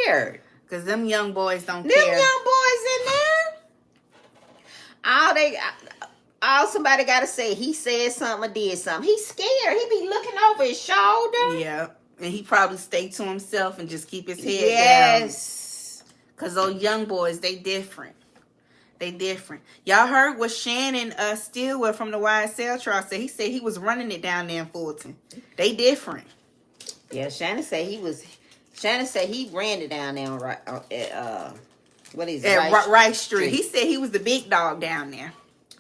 scared. Because them young boys don't Them care. young boys in there, all somebody got to say, he said something or did something. He's scared. He be looking over his shoulder. Yeah. And he probably stay to himself and just keep his head down. Yes. Because those young boys, they different. They different. Y'all heard what Shannon Stillwell from the YSL trial said. He said he was running it down there in Fulton. They different. Yeah, Shannon said he ran it down there on Rice Street. He said he was the big dog down there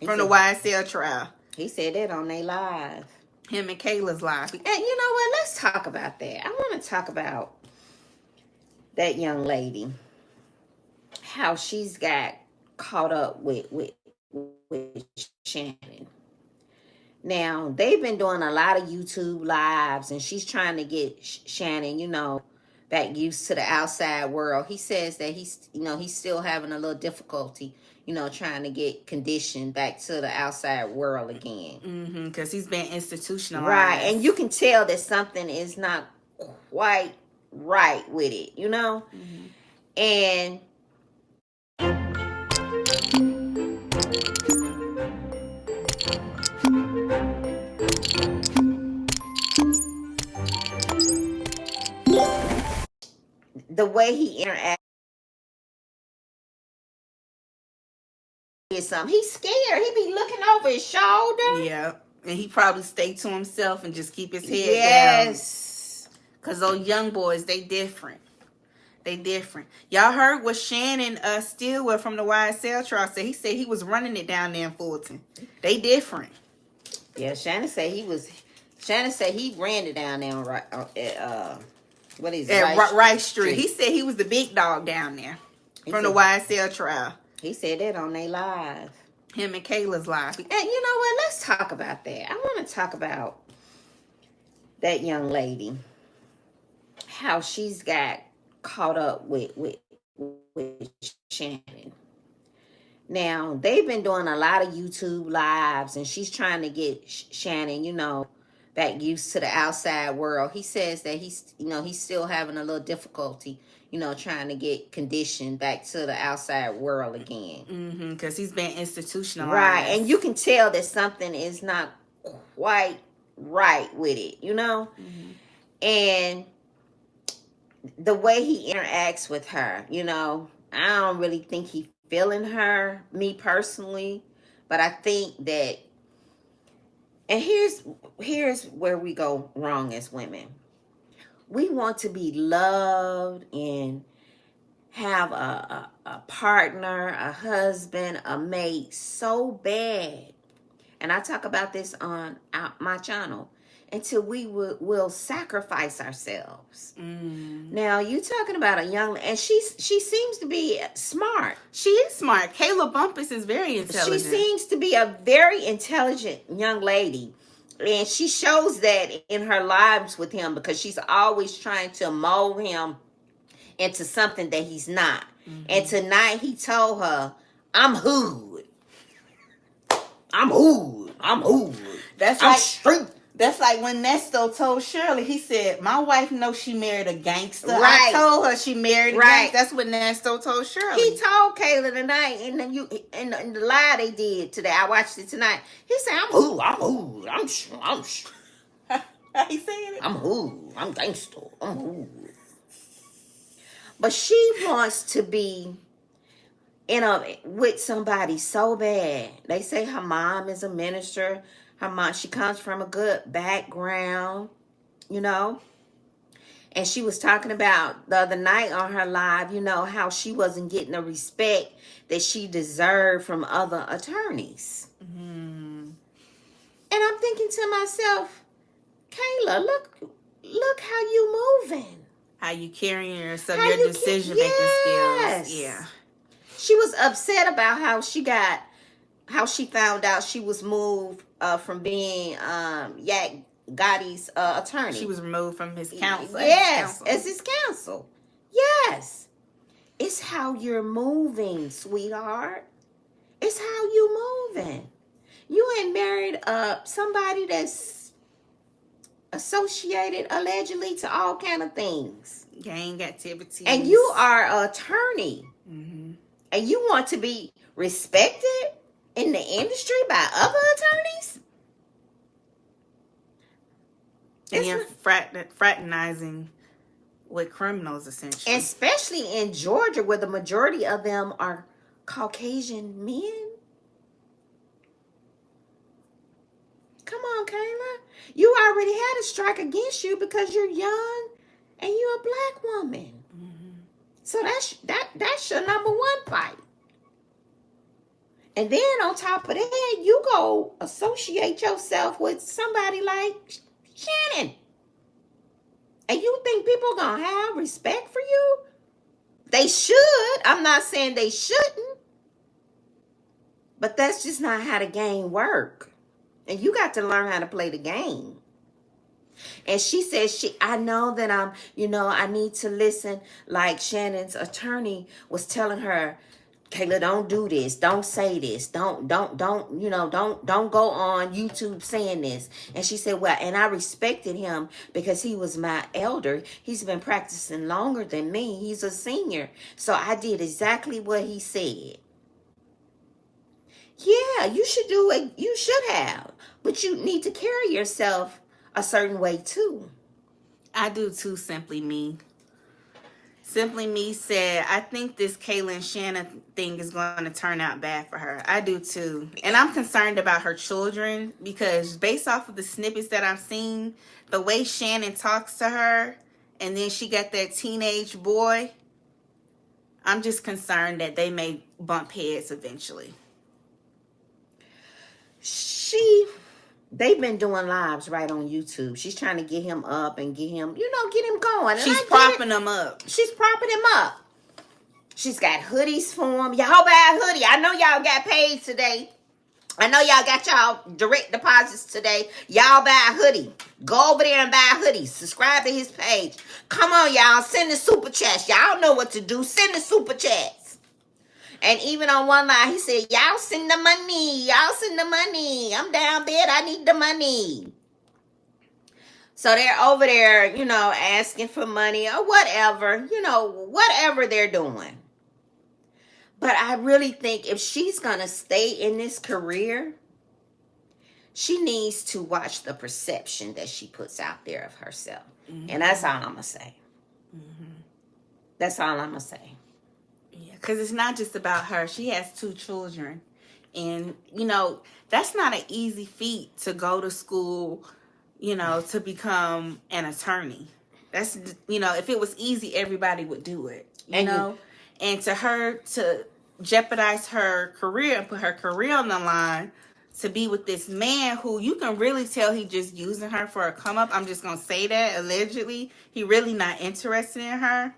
from the YSL trial. He said that on their live. Him and Kayla's live. And you know what? Let's talk about that. I want to talk about that young lady. How she's got caught up with Shannon. Now, they've been doing a lot of YouTube lives, and she's trying to get Shannon, back used to the outside world. He says that he's still having a little difficulty, trying to get conditioned back to the outside world again. Because he's been institutionalized. Right, and you can tell that something is not quite right with it, And the way he interacts is something. He's scared. He be looking over his shoulder. Yeah. And he probably stay to himself and just keep his head down. Yes. Because those young boys, they different. They different. Y'all heard what Shannon Stillwell from the YSL trial said. He said he was running it down there in Fulton. They different. Yeah, Shannon said he ran it down there on Rice Street. He said he was the big dog down there from the YSL trial. He said that on their live. Him and Kayla's live. And you know what? Let's talk about that. I want to talk about that young lady. How she's got caught up with Shannon. Now, they've been doing a lot of YouTube lives, and she's trying to get Shannon, back used to the outside world. He says that he's still having a little difficulty, trying to get conditioned back to the outside world again. Because he's been institutionalized. Right, and you can tell that something is not quite right with it, And the way he interacts with her, I don't really think he's feeling her, me personally, but I think that, and here's where we go wrong as women. We want to be loved and have a partner, a husband, a mate so bad. And I talk about this on my channel. Until we will sacrifice ourselves. Now, you talking about a young, and she seems to be smart. She is smart. Kayla Bumpus is very intelligent. She seems to be a very intelligent young lady. And she shows that in her lives with him, because she's always trying to mold him into something that he's not. And tonight he told her, I'm hood. I'm hood. I'm hood. I'm straight. That's like when Nesto told Shirley, he said, my wife knows she married a gangster. Right. I told her she married a gangster. That's what Nesto told Shirley. He told Kayla tonight, and then in the lie they did today, I watched it tonight. He said, I'm hood. I'm he saying it? I'm hood. I'm gangster. I'm hood. But she wants to be with somebody so bad. They say her mom is a minister. Her mom, she comes from a good background, And she was talking about the other night on her live, how she wasn't getting the respect that she deserved from other attorneys. And I'm thinking to myself, Kayla, look how you moving. How you carrying yourself, your decision-making skills. Yeah. She was upset about how she found out she was moved from being Yak Gotti's attorney. She was removed from his counsel. Yes, as his counsel. Yes. It's how you're moving, sweetheart. It's how you moving. You ain't married somebody that's associated allegedly to all kind of things. Gang activities. And you are an attorney. Mm-hmm. And you want to be respected in the industry by other attorneys? And you're fraternizing with criminals, essentially. Especially in Georgia, where the majority of them are Caucasian men. Come on, Kayla. You already had a strike against you because you're young and you're a black woman. Mm-hmm. So that's your number one fight. And then on top of that, you go associate yourself with somebody like Shannon. And you think people are going to have respect for you? They should. I'm not saying they shouldn't. But that's just not how the game works. And you got to learn how to play the game. And she says, I know that I need to listen. Like Shannon's attorney was telling her, Kayla, don't do this. Don't say this. Don't go on YouTube saying this. And she said, well, and I respected him because he was my elder. He's been practicing longer than me. He's a senior. So I did exactly what he said. Yeah, you should do it. You should have. But you need to carry yourself a certain way too. I do too, Simply Me. Simply Me said, I think this Kayla and Shannon thing is going to turn out bad for her. I do too. And I'm concerned about her children because based off of the snippets that I've seen, the way Shannon talks to her, and then she got that teenage boy, I'm just concerned that they may bump heads eventually. They've been doing lives right on YouTube. She's trying to get him up and get him going. She's propping him up. She's propping him up. She's got hoodies for him. Y'all buy a hoodie. I know y'all got paid today. I know y'all got y'all direct deposits today. Y'all buy a hoodie. Go over there and buy a hoodie. Subscribe to his page. Come on, y'all. Send the super chats. Y'all know what to do. Send the super chats. And even on one line, he said, y'all send the money. Y'all send the money. I'm down bad. I need the money. So they're over there, asking for money or whatever, whatever they're doing. But I really think if she's going to stay in this career, she needs to watch the perception that she puts out there of herself. Mm-hmm. And that's all I'm going to say. Mm-hmm. That's all I'm going to say. Yeah, because it's not just about her. She has 2 children. And, that's not an easy feat to go to school, to become an attorney. That's, if it was easy, everybody would do it, And to her to jeopardize her career and put her career on the line to be with this man who you can really tell he just using her for a come up. I'm just going to say that, allegedly. He really not interested in her.